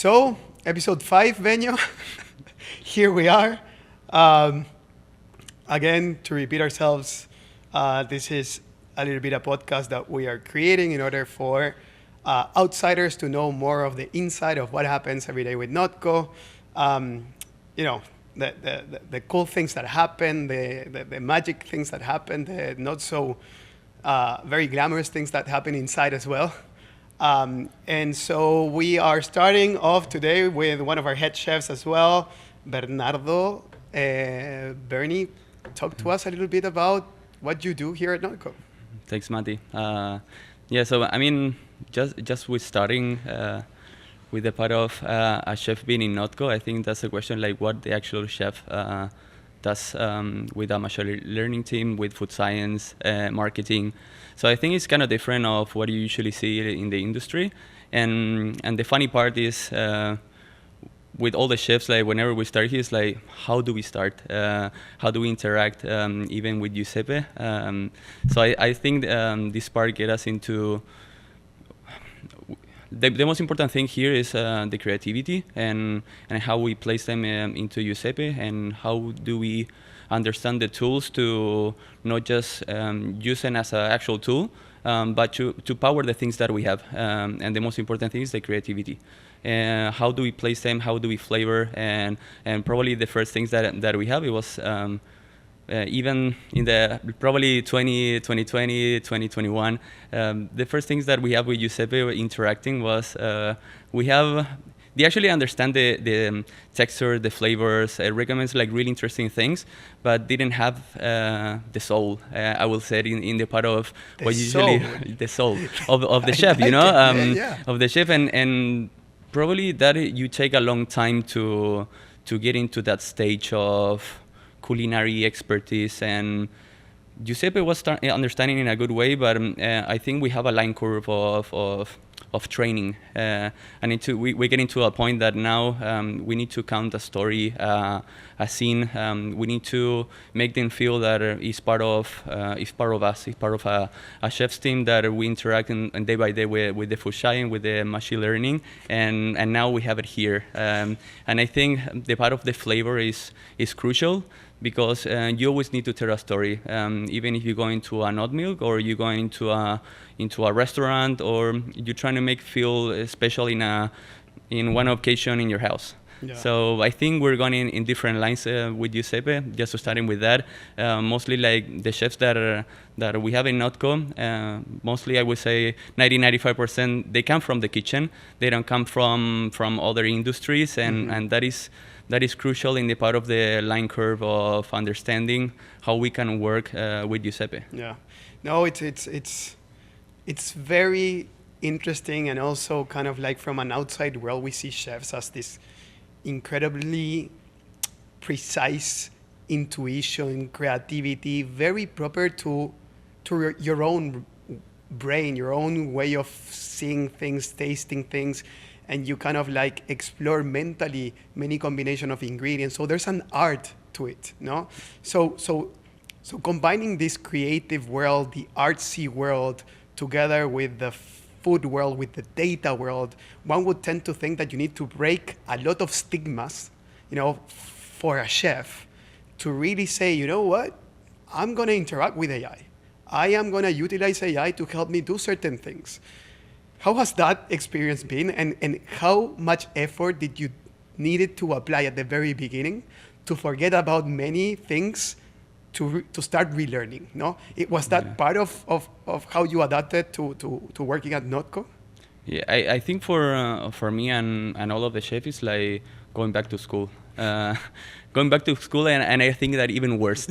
So, episode 5, Benyo. Here we are. Again, to repeat ourselves, this is a little bit a podcast that we are creating in order for outsiders to know more of the inside of what happens every day with NotCo. The cool things that happen, the magic things that happen, the not so very glamorous things that happen inside as well. And so we are starting off today with one of our head chefs as well, Bernardo. Bernie, talk to us a little bit about what you do here at NotCo. Thanks, Mati. Just with starting with the part of a chef being in NotCo, I think that's a question like what the actual chef does with a machine learning team, with food science, marketing. So I think it's kind of different of what you usually see in the industry. And the funny part is with all the chefs, like whenever we start here, it's like, how do we start? How do we interact even with Giuseppe? So I think this part get us into the most important thing here is the creativity and how we place them into Giuseppe, and how do we understand the tools to not just use them as an actual tool, but to power the things that we have. And the most important thing is the creativity. How do we place them? How do we flavor? And probably the first things that we have, it was even in the probably 2020, 2021, the first things that we have with Giuseppe interacting was they actually understand the texture, the flavors, recommends like really interesting things, but didn't have the soul, I will say, in the part of The what usually the soul of the chef, of the chef, and probably that you take a long time to get into that stage of culinary expertise. And Giuseppe was understanding in a good way, but I think we have a line curve of training. We get into a point that now we need to count a story, a scene. We need to make them feel that it's part of us, it's part of a chef's team that we interact and day by day with the food science, with the machine learning, and now we have it here. And I think the part of the flavor is crucial, because you always need to tell a story, even if you go into a Not Milk, or you go into a restaurant, or you're trying to make feel special in one occasion in your house. Yeah. So I think we're going in different lines with Giuseppe, just starting with that. Mostly like the chefs that we have in NotCo, mostly I would say 90-95%, they come from the kitchen. They don't come from other industries, and that is crucial in the part of the line curve of understanding how we can work with Giuseppe. Yeah, no, it's very interesting, and also kind of like from an outside world, we see chefs as this incredibly precise intuition, creativity, very proper to your own brain, your own way of seeing things, tasting things, and you kind of like explore mentally many combination of ingredients. So there's an art to it, no? So combining this creative world, the artsy world, together with the food world, with the data world, one would tend to think that you need to break a lot of stigmas, for a chef to really say, you know what, I'm going to interact with AI. I am going to utilize AI to help me do certain things. How has that experience been, and how much effort did you needed to apply at the very beginning to forget about many things to start relearning? No, was that part of how you adapted to working at NotCo? Yeah, I think for me and all of the chefs, it's like going back to school. Going back to school, and I think that even worse,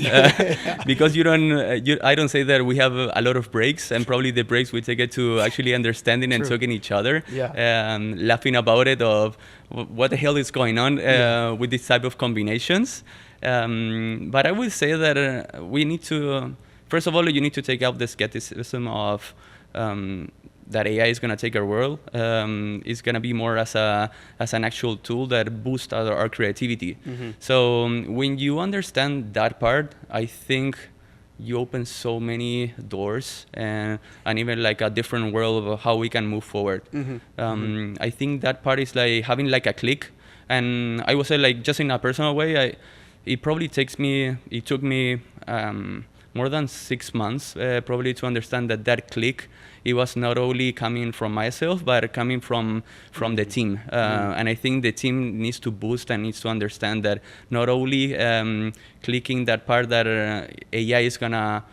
because I don't say that we have a lot of breaks, and probably the breaks we take it to actually understanding and talking each other, laughing about it of what the hell is going on with this type of combinations. But I would say that we need to, first of all, you need to take out the skepticism of that AI is going to take our world. It's going to be more as an actual tool that boosts our creativity. Mm-hmm. So when you understand that part, I think you open so many doors and even like a different world of how we can move forward. I think that part is like having like a click, and I would say like just in a personal way, it took me more than 6 months probably to understand that click, it was not only coming from myself, but coming from the team. And I think the team needs to boost and needs to understand that not only clicking that part that AI is gonna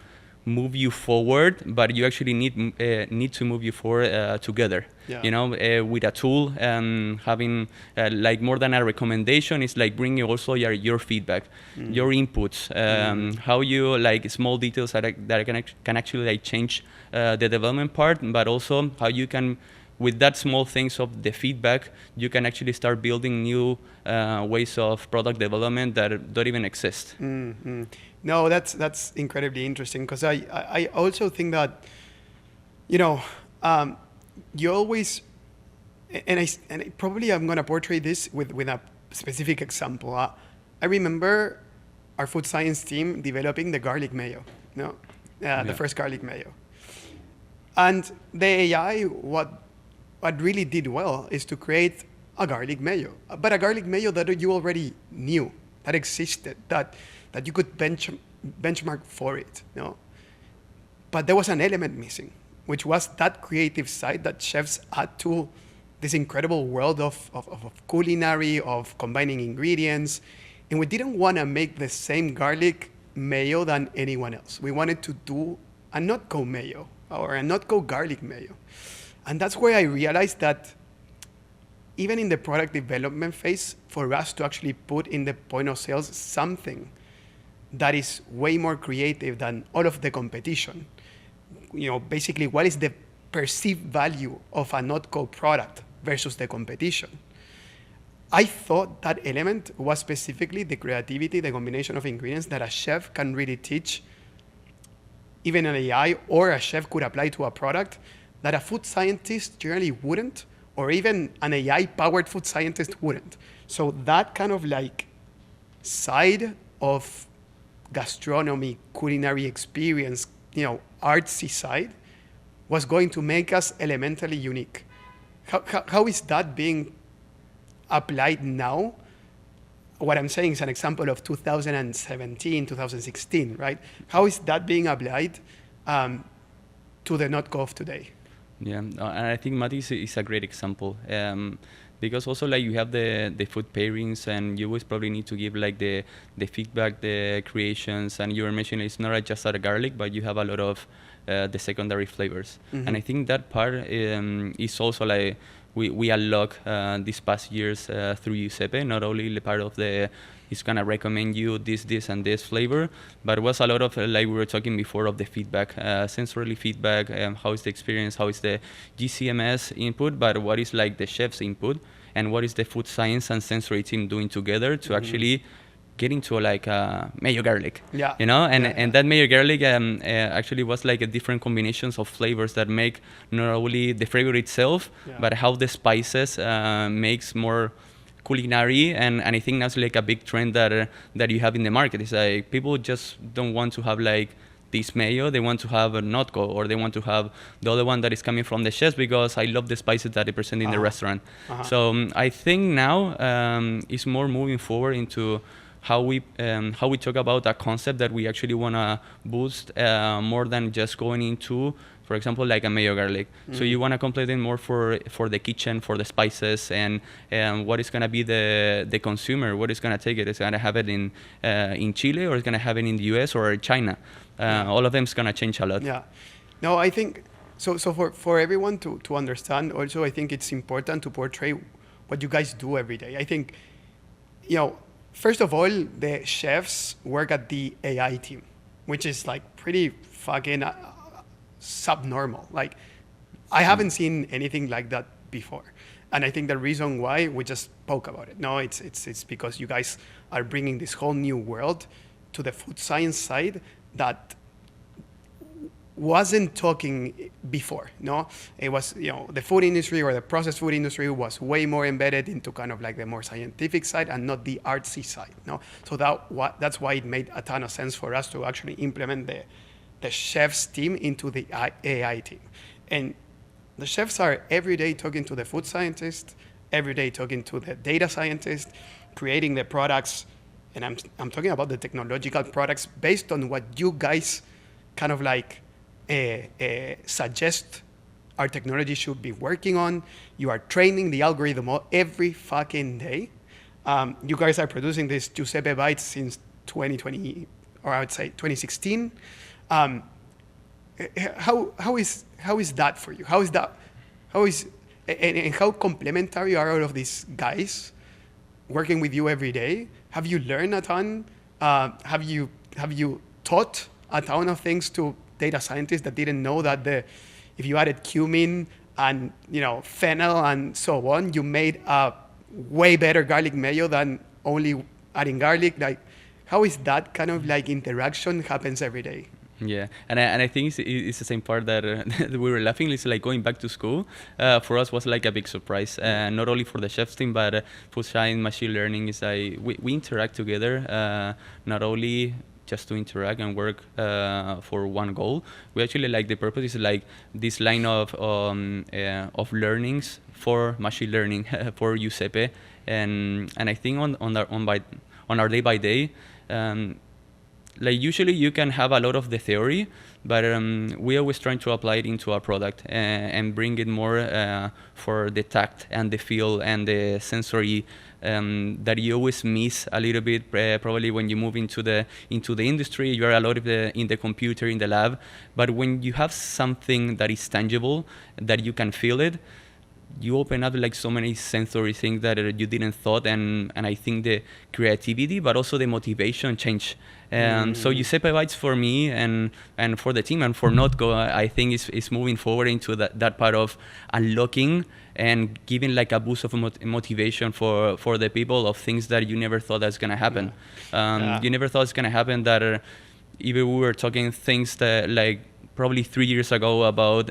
move you forward, but you actually need to move you forward together. Yeah. You know, with a tool, having like more than a recommendation, it's like bringing also your feedback, your inputs, how you like small details that can actually like change the development part, but also how you can, with that small things of the feedback, you can actually start building new ways of product development that don't even exist. No, that's incredibly interesting, because I also think that, you know, you always, and probably I'm gonna portray this with a specific example. I remember our food science team developing the garlic mayo, the first garlic mayo, and the AI what really did well is to create a garlic mayo, but a garlic mayo that you already knew that existed, that you could benchmark for it, But there was an element missing, which was that creative side that chefs add to this incredible world of culinary, of combining ingredients. And we didn't want to make the same garlic mayo than anyone else. We wanted to do a NotCo mayo or a NotCo garlic mayo. And that's where I realized that even in the product development phase, for us to actually put in the point of sales something that is way more creative than all of the competition, basically what is the perceived value of a NotCo product versus the competition. I thought that element was specifically the creativity, the combination of ingredients that a chef can really teach, even an AI or a chef could apply to a product that a food scientist generally wouldn't, or even an AI-powered food scientist wouldn't. So that kind of like side of gastronomy, culinary experience, artsy side, was going to make us elementally unique. How is that being applied now? What I'm saying is an example of 2017, 2016, right? How is that being applied to the NotCo of today? Yeah, and I think Mati is a great example, because also like you have the food pairings, and you always probably need to give like the feedback, the creations, and you were mentioning it's not just a garlic, but you have a lot of the secondary flavors. And I think that part is also like we unlock these past years through Giuseppe, not only the part of he's gonna recommend you this and this flavor, but it was a lot of like we were talking before of the feedback, sensory feedback, how is the experience, how is the GCMS input, but what is like the chef's input, and what is the food science and sensory team doing together to actually get into like mayo garlic, and that mayo garlic actually was like a different combinations of flavors that make not only the flavor itself, but how the spices makes more culinary, and I think that's like a big trend that you have in the market. It's like people just don't want to have like this mayo, they want to have a NotCo, or they want to have the other one that is coming from the chefs because I love the spices that they present in the restaurant. So I think now it's more moving forward into how we talk about a concept that we actually want to boost more than just going into, for example, like a mayo garlic. So you want to complete it more for the kitchen, for the spices, and what is going to be the consumer, what is going to take it. It's going to have it in Chile, or it's going to have it in the US or China. All of them is going to change a lot. Yeah. No, I think, so for everyone to understand also, I think it's important to portray what you guys do every day. I think, first of all, the chefs work at the AI team, which is like pretty fucking subnormal. Like, I haven't seen anything like that before. And I think the reason why, we just spoke about it. No, it's because you guys are bringing this whole new world to the food science side that wasn't talking before. No, it was, the food industry or the processed food industry was way more embedded into kind of like the more scientific side and not the artsy side. No, so that's why it made a ton of sense for us to actually implement the chefs team into the AI team. And the chefs are every day talking to the food scientist, every day talking to the data scientist, creating the products. And I'm talking about the technological products based on what you guys kind of like suggest our technology should be working on. You are training the algorithm every fucking day. You guys are producing this Giuseppe Bites since 2020, or I would say 2016. How is that for you? And how complementary are all of these guys working with you every day? Have you learned a ton? Have you taught a ton of things to data scientists that didn't know that if you added cumin and fennel and so on, you made a way better garlic mayo than only adding garlic? Like, how is that kind of like interaction happens every day? Yeah, and I think it's the same part that, that we were laughing. It's like going back to school for us was like a big surprise, not only for the chefs team, but food science, machine learning. Is like we interact together, not only just to interact and work for one goal. We actually like the purpose is like this line of learnings for machine learning for Giuseppe, and I think on our day by day. Like usually you can have a lot of the theory, but we always trying to apply it into our product and bring it more for the tact and the feel and the sensory that you always miss a little bit. Probably when you move into the industry, you are a lot of in the computer in the lab, but when you have something that is tangible, that you can feel it, you open up like so many sensory things that you didn't thought, and I think the creativity, but also the motivation change. So Giuseppe Bites for me and for the team and for NotCo, I think is moving forward into that part of unlocking and giving like a boost of motivation for the people of things that you never thought that's gonna happen. You never thought it's gonna happen that even we were talking things that like probably 3 years ago about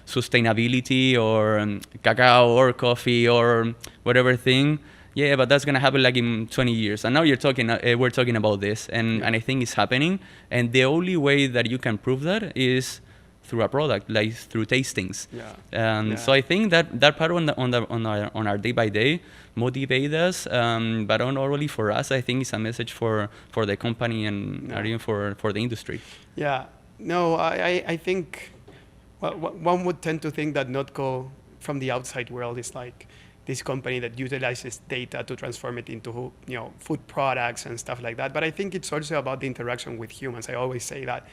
sustainability or cacao or coffee or whatever thing. Yeah, but that's gonna happen like in 20 years. And now we're talking about this, and I think it's happening. And the only way that you can prove that is through a product, like through tastings. So I think that part on our day by day motivate us, but not only for us. I think it's a message for the company and even for the industry. Yeah. No, I think one would tend to think that NotCo from the outside world is like this company that utilizes data to transform it into food products and stuff like that. But I think it's also about the interaction with humans. I always say that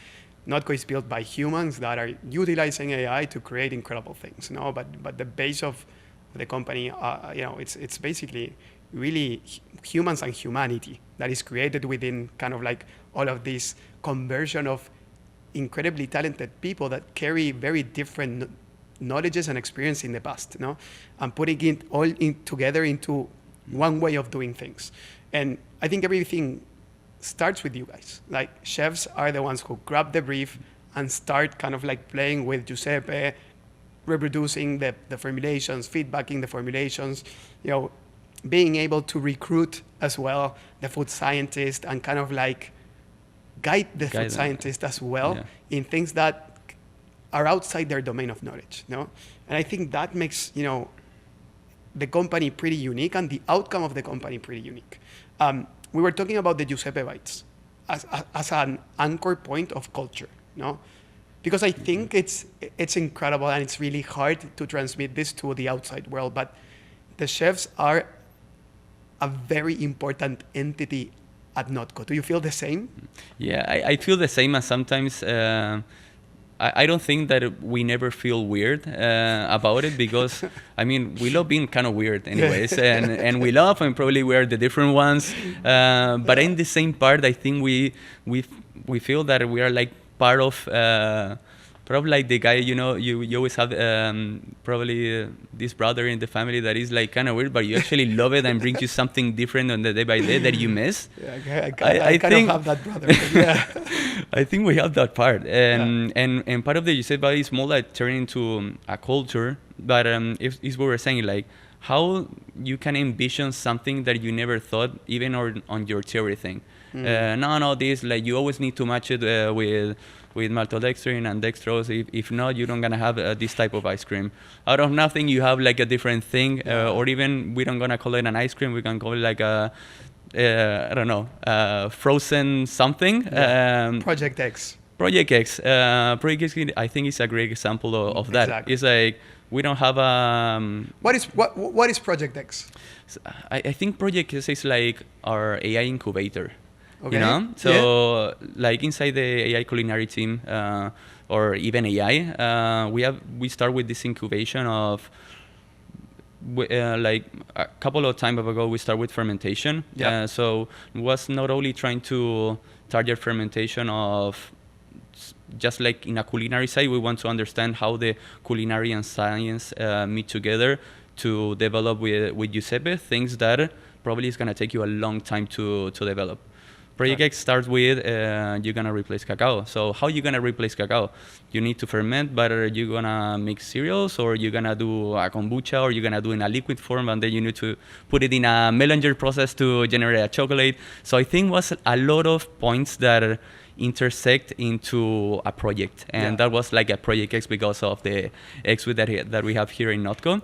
NotCo is built by humans that are utilizing AI to create incredible things. But the base of the company, it's basically really humans and humanity that is created within kind of like all of this conversion of incredibly talented people that carry very different knowledges and experience in the past, and putting it all together into one way of doing things. And I think everything starts with you guys. Like chefs are the ones who grab the brief and start kind of like playing with Giuseppe, reproducing the formulations, feedbacking the formulations, being able to recruit as well the food scientist and kind of like guide the food scientist as well in things that are outside their domain of knowledge. And I think that makes the company pretty unique and the outcome of the company pretty unique. We were talking about the Giuseppe Bites as an anchor point of culture, because I think it's incredible and it's really hard to transmit this to the outside world, but the chefs are a very important entity at NotCo. Do you feel the same? Yeah, I feel the same, and sometimes I don't think that we never feel weird about it, because I mean we love being kind of weird anyways, and we love, and probably we are the different ones, but in the same part I think we feel that we are like part of probably like the guy, you always have probably this brother in the family that is like kind of weird, but you actually love it and brings you something different on the day by day that you miss. Yeah, I kind of have that brother. Yeah. I think we have that part, and part of the Giuseppe is more like turning into a culture. But if we were saying like how you can envision something that you never thought even on your theory thing. This like you always need to match it with maltodextrin and dextrose. If not, you don't gonna have this type of ice cream. Out of nothing, you have like a different thing, or even we don't gonna call it an ice cream. We can call it like a I don't know, frozen something. Project X. Project X. Project X, I think, is a great example of that. Exactly. It's like we don't have What is Project X? I think Project X is like our AI incubator. Okay. So like inside the AI culinary team, or even AI, we start with this incubation of like a couple of times ago we started with fermentation. So it was not only trying to target fermentation of just like in a culinary side, we want to understand how the culinary and science meet together to develop with Giuseppe things that probably is going to take you a long time to develop. Project X starts with you're going to replace cacao. So how you going to replace cacao? You need to ferment, but are you going to mix cereals, or you're going to do a kombucha, or you're going to do in a liquid form, and then you need to put it in a Melanger process to generate a chocolate. So I think was a lot of points that intersect into a project, and that was like a Project X because of the X that we have here in NotCo.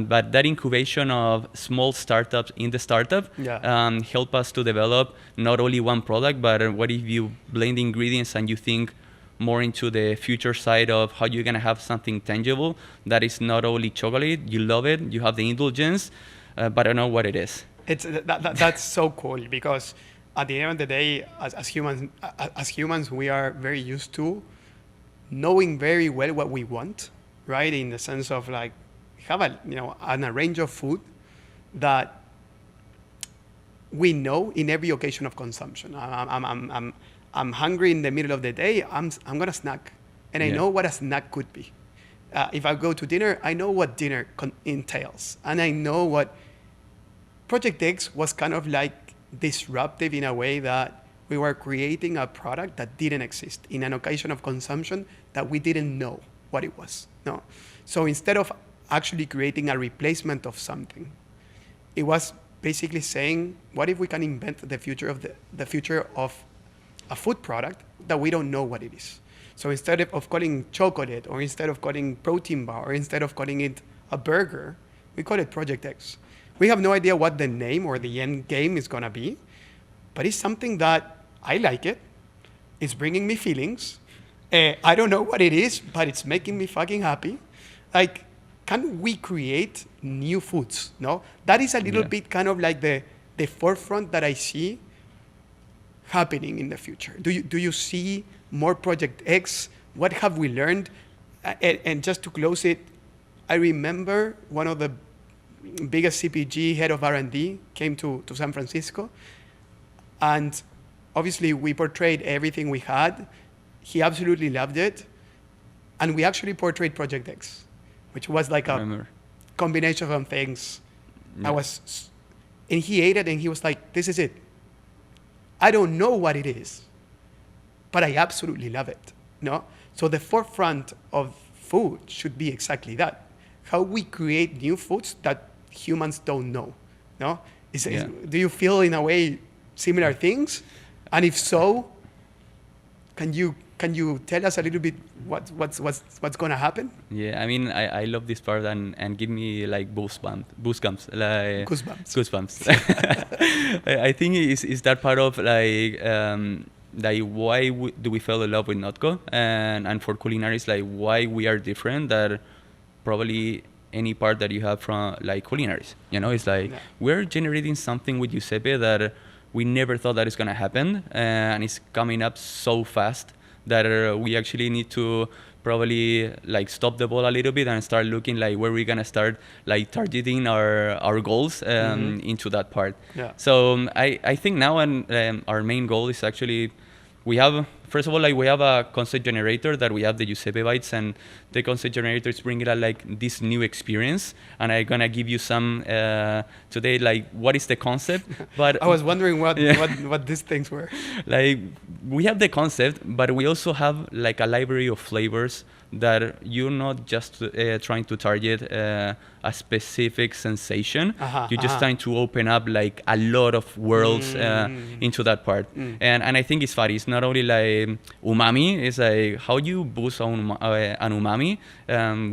But that incubation of small startups in the startup help us to develop not only one product, but what if you blend ingredients and you think more into the future side of how you're gonna have something tangible that is not only chocolate, you love it, you have the indulgence, but I don't know what it is. That's so cool, because at the end of the day, as humans, we are very used to knowing very well what we want, right? In the sense of like, have a range of food that we know in every occasion of consumption. I'm hungry in the middle of the day. I'm gonna snack, and I know what a snack could be. If I go to dinner, I know what dinner entails, and I know what Project X was kind of like disruptive in a way that we were creating a product that didn't exist in an occasion of consumption that we didn't know what it was. No. So instead of actually creating a replacement of something, it was basically saying, what if we can invent the future of the future of a food product that we don't know what it is? So instead of calling chocolate, or instead of calling protein bar, or instead of calling it a burger, we call it Project X. We have no idea what the name or the end game is going to be, but it's something that I like it. It's bringing me feelings. I don't know what it is, but it's making me fucking happy. Like, can we create new foods? No? That is a little bit kind of like the forefront that I see happening in the future. Do you see more Project X? What have we learned? And just to close it, I remember one of the biggest CPG head of R&D came to San Francisco, and obviously we portrayed everything we had. He absolutely loved it, and we actually portrayed Project X, which was like a combination of things. And he ate it, and he was like, "This is it. I don't know what it is, but I absolutely love it." No, so the forefront of food should be exactly that. How we create new foods that humans don't know. No? Do you feel in a way similar things? And if so, can you tell us a little bit what's going to happen? Yeah, I mean, I love this part and give me like goosebumps. Like goosebumps. I think is that part of like why do we fall in love with NotCo, and for culinaries, like why we are different that probably any part that you have from like culinaries, it's like we're generating something with Giuseppe that we never thought that is going to happen, and it's coming up so fast that we actually need to probably like stop the ball a little bit and start looking like where we're going to start like targeting our goals into that part. So I think now our main goal is actually, we have first of all, like we have a concept generator that we have the Giuseppe bytes, and the concept generator is bringing out like this new experience. And I'm gonna give you some today, like what is the concept? But I was wondering what these things were. Like we have the concept, but we also have like a library of flavors that you're not just trying to target a specific sensation. You're just trying to open up like a lot of worlds into that part. And I think it's fun. It's not only like umami, it's like how you boost an umami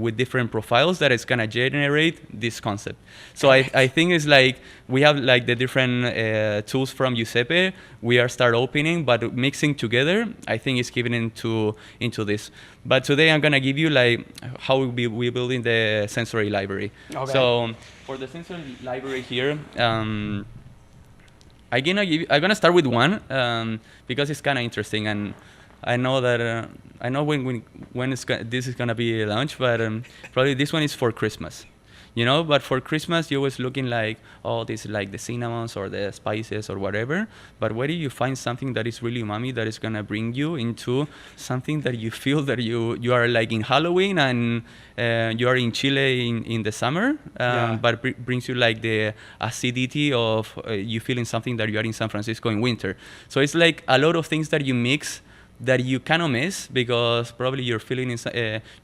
with different profiles that is gonna generate this concept. So I think it's like we have like the different tools from Giuseppe. We are start opening, but mixing together, I think is giving into this. But today I'm gonna give you like how we building the sensory library. Okay. So for the sensory library here, I'm gonna start with one because it's kind of interesting, and I know that I know when this is gonna be launched, but probably this one is for Christmas. You know, but for Christmas, you're always looking like, oh, this is like the cinnamons or the spices or whatever. But where do you find something that is really umami that is gonna bring you into something that you feel that you are like in Halloween and you are in Chile in the summer, but brings you like the acidity of you feeling something that you are in San Francisco in winter. So it's like a lot of things that you mix that you cannot miss because probably you're feeling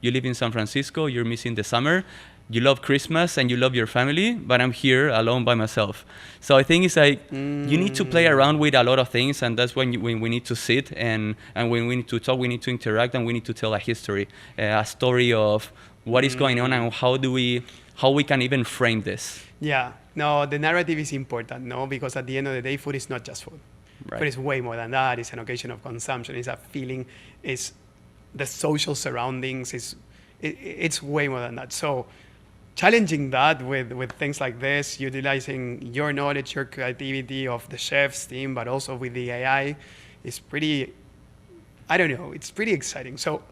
you live in San Francisco, you're missing the summer. You love Christmas and you love your family, but I'm here alone by myself. So I think it's like you need to play around with a lot of things, and that's when we need to sit and when we need to talk, we need to interact, and we need to tell a history, a story of what is going on and how we can even frame this. Yeah, no, the narrative is important, no, because at the end of the day, food is not just food. Right. Food is way more than that. It's an occasion of consumption. It's a feeling. It's the social surroundings. It's way more than that. So challenging that with things like this, utilizing your knowledge, your creativity of the chef's team, but also with the AI, is pretty, I don't know, it's pretty exciting. So,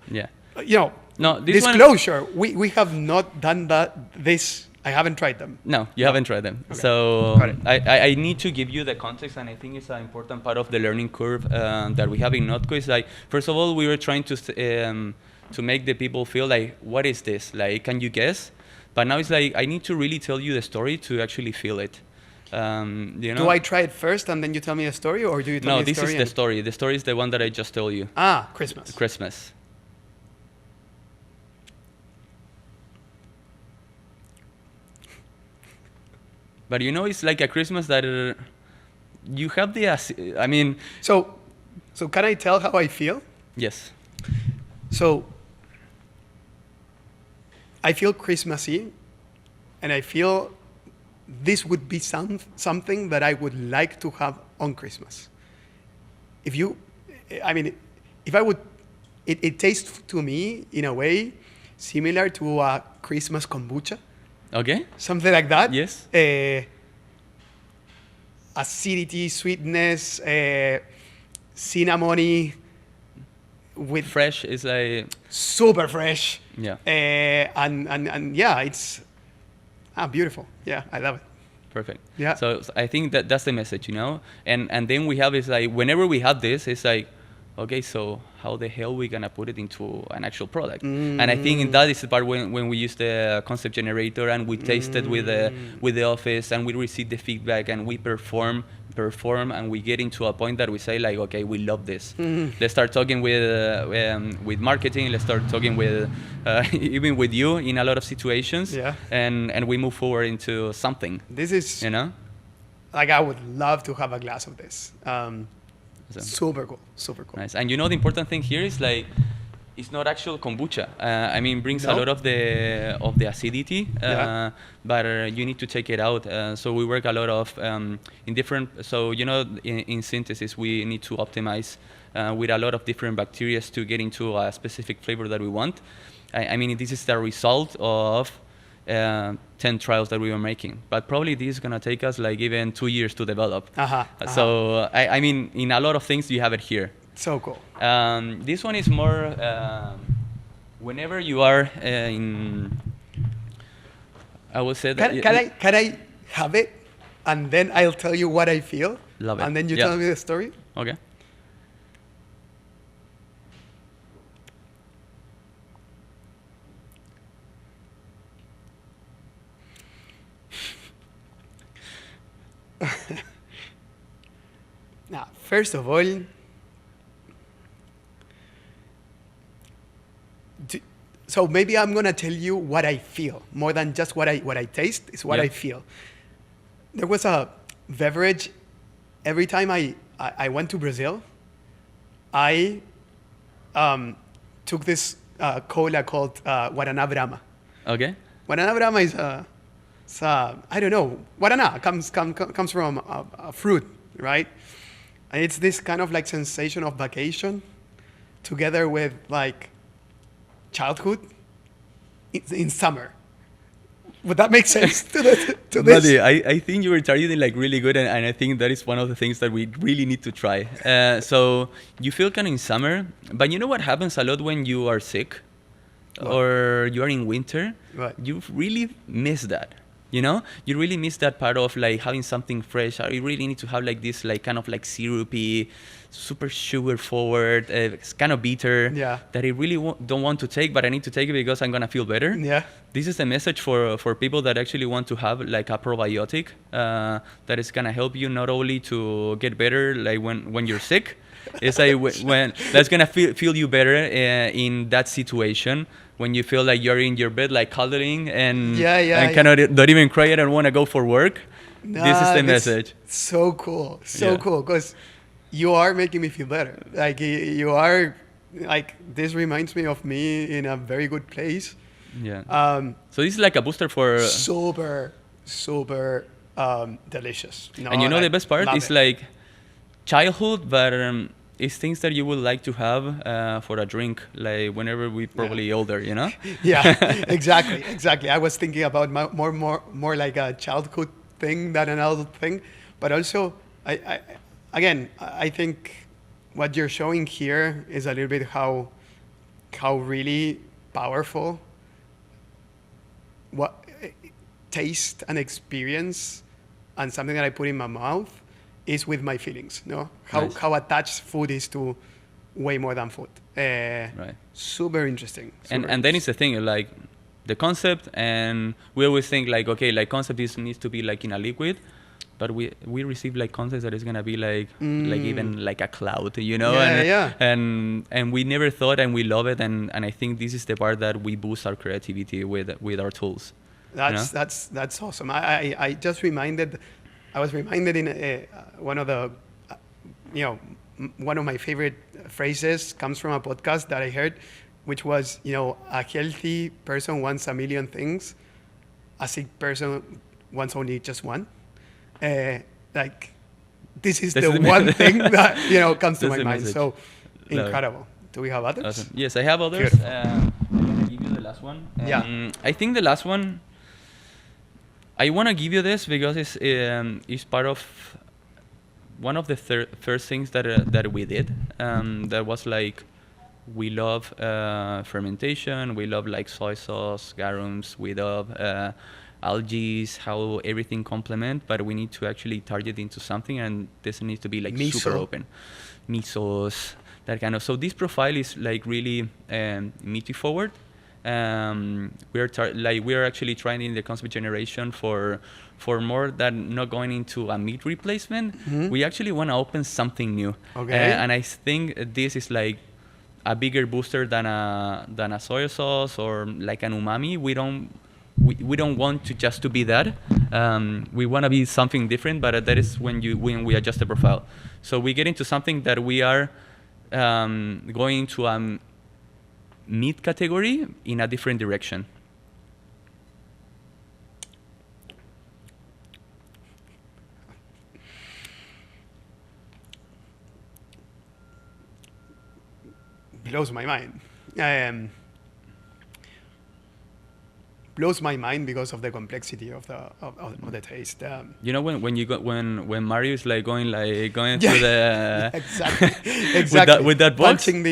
disclosure, we have not done this. I haven't tried them. No, you haven't tried them. Okay. So I need to give you the context, and I think it's an important part of the learning curve that we have in NotCo. Is like, first of all, we were trying to make the people feel like, what is this? Like, can you guess? But now it's like, I need to really tell you the story to actually feel it. Do I try it first and then you tell me a story, or do you tell me the story? No, this is the story. The story is the one that I just told you. Christmas. Christmas. But you know, it's like a Christmas that you have the, I mean... So can I tell how I feel? Yes. So I feel Christmassy, and I feel this would be something that I would like to have on Christmas. If I would, it tastes to me in a way similar to a Christmas kombucha. Okay. Something like that. Yes. Acidity, sweetness, cinnamony. With fresh is like super fresh. Yeah. And yeah, it's beautiful. Yeah, I love it. Perfect. Yeah. So I think that's the message, you know. And then we have is like, whenever we have this, it's like, okay, so how the hell we gonna put it into an actual product? And I think that is the part when we use the concept generator and we tasted with the office and we receive the feedback and we perform and we get into a point that we say like, okay, we love this. Let's start talking with marketing. Let's start talking with even with you in a lot of situations. Yeah. And we move forward into something. This is, you know, like I would love to have a glass of this. So. Super cool, super cool. Nice. And you know, the important thing here is like, it's not actual kombucha. I mean, brings a lot of the acidity, but you need to take it out. So we work a lot of in different. So you know, in synthesis, we need to optimize with a lot of different bacteria to get into a specific flavor that we want. I mean, this is the result of 10 trials that we were making, but probably this is gonna take us like even 2 years to develop. So I mean, in a lot of things you have it here. So cool. This one is more whenever you are in. I will say that. Can I have it, and then I'll tell you what I feel. Love it. And then you tell me the story. Okay. Now, first of all, so maybe I'm gonna tell you what I feel more than just what I taste. Is what I feel. There was a beverage. Every time I went to Brazil, I took this cola called Guaraná Brahma. Okay. Guaraná Brahma is I don't know. Guaraná comes from a fruit, right? And it's this kind of like sensation of vacation together with like childhood in summer. Would that make sense to this? Buddy, I think you were targeting like really good, and I think that is one of the things that we really need to try. So you feel kind of in summer, but you know what happens a lot when you are sick or you are in winter? Right. You really miss that. You know, you really miss that part of like having something fresh. You really need to have like this like kind of like syrupy, super sugar forward, it's kind of bitter. Yeah. That I really don't want to take, but I need to take it because I'm gonna feel better. Yeah. This is a message for people that actually want to have like a probiotic that is gonna help you not only to get better like when you're sick, it's like when that's gonna feel you better in that situation. When you feel like you're in your bed, like cuddling and cannot don't even cry and want to go for work, this is the message. So cool, cool, because you are making me feel better. Like you are, like this reminds me of me in a very good place. Yeah. So this is like a booster for super delicious. No, and you know like, the best part is like childhood, but it's things that you would like to have for a drink, like whenever we probably older, you know? Yeah, exactly. I was thinking about more like a childhood thing than an adult thing, but also I think what you're showing here is a little bit how really powerful what taste and experience and something that I put in my mouth is with my feelings, no? How attached food is to way more than food. Right. Super interesting. And then it's the thing, like the concept, and we always think like, okay, like concept needs to be like in a liquid, but we receive like concepts that is gonna be like even like a cloud, you know? And we never thought, and we love it, and I think this is the part that we boost our creativity with our tools. That's awesome. I was reminded in one of the, one of my favorite phrases comes from a podcast that I heard, which was, a healthy person wants a million things, a sick person wants only just one. Like, this is the one thing that, comes to my mind. Message. So incredible. Do we have others? Awesome. Yes, I have others. I'm going to give you the last one. I think the last one, I want to give you this because it's part of one of the first things that we did. That was like, we love fermentation, we love like soy sauce, garums, we love algae, how everything complement, but we need to actually target into something, and this needs to be like super open. Misos, that kind of. So this profile is like really meaty forward. We are actually trying in the concept generation for more than not going into a meat replacement. Mm-hmm. We actually want to open something new. Okay. And I think this is like a bigger booster than a soy sauce or like an umami. We don't want to just to be that. We want to be something different, but that is when we adjust the profile. So we get into something that we are going to meat category in a different direction. Blows my mind. Blows my mind because of the complexity of the taste. When Mario is like going through the exactly with that box, punching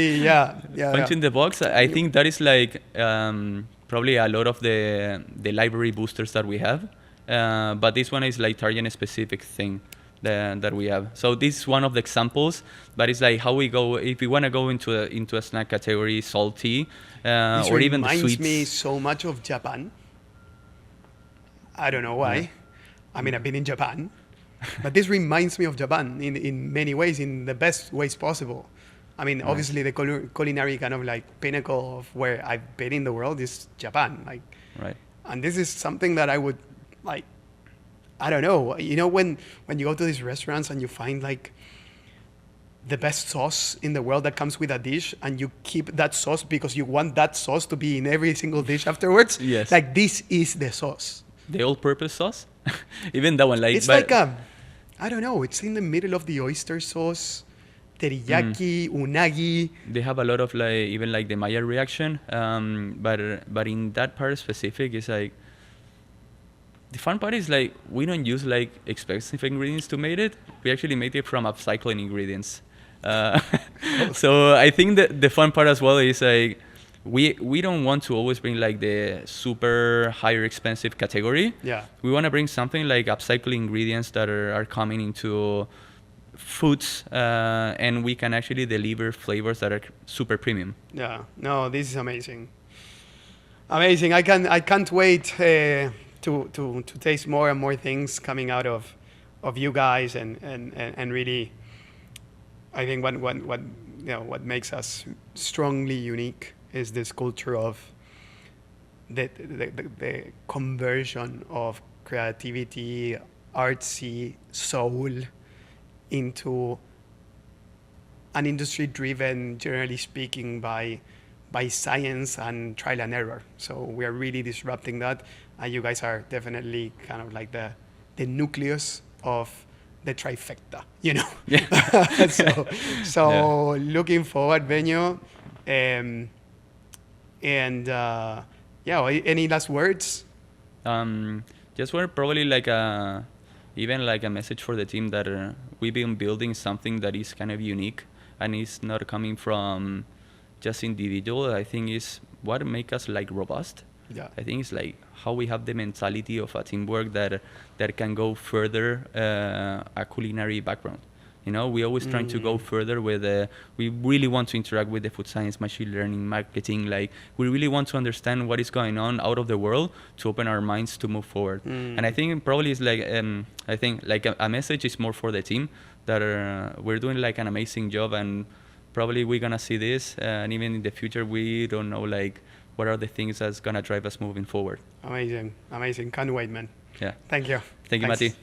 the box. I think that is like probably a lot of the library boosters that we have, but this one is like targeting a specific thing that we have. So this is one of the examples, but it's like how we go if we want to go into a snack category, salty, or even the sweets. This reminds me so much of Japan. I don't know why. Yeah. I mean, I've been in Japan, But this reminds me of Japan in many ways, in the best ways possible. I mean, Right. obviously the culinary kind of like pinnacle of where I've been in the world is Japan. Like, Right. and this is something that I would like, I don't know, you know, when you go to these restaurants and you find like the best sauce in the world that comes with a dish, and you keep that sauce because you want that sauce to be in every single dish afterwards. Yes. Like, this is the sauce. The all-purpose sauce, even that one, like It's like I don't know, it's in the middle of the oyster sauce, teriyaki, unagi. they have a lot of like even like the Maillard reaction, but in that part specific, it's like the fun part is like we don't use like expensive ingredients to make it. We actually made it from upcycling ingredients. So I think that the fun part as well is like we don't want to always bring like the super higher expensive category. Yeah. We want to bring something like upcycling ingredients that are coming into foods, and we can actually deliver flavors that are super premium. Yeah. No, this is amazing. Amazing. I can't wait to taste more and more things coming out of you guys, and really, I think what makes us strongly unique is this culture of the conversion of creativity, artsy soul into an industry driven, generally speaking, by science and trial and error. So we are really disrupting that, and you guys are definitely kind of like the nucleus of the trifecta, you know. Yeah. So looking forward, Benio. Any last words? Just were probably like even like a message for the team that we've been building something that is kind of unique and is not coming from just individual. I think is what make us like robust. Yeah. I think it's like how we have the mentality of a teamwork that can go further a culinary background. You know, we always trying to go further with we really want to interact with the food science, machine learning, marketing. Like we really want to understand what is going on out of the world to open our minds to move forward. And I think probably it's like I think like a message is more for the team that we're doing like an amazing job, and probably we're gonna see this, and even in the future we don't know like what are the things that's gonna drive us moving forward. Amazing. Can't wait, man. Yeah. Thank you. Thank you, Thanks. Mati.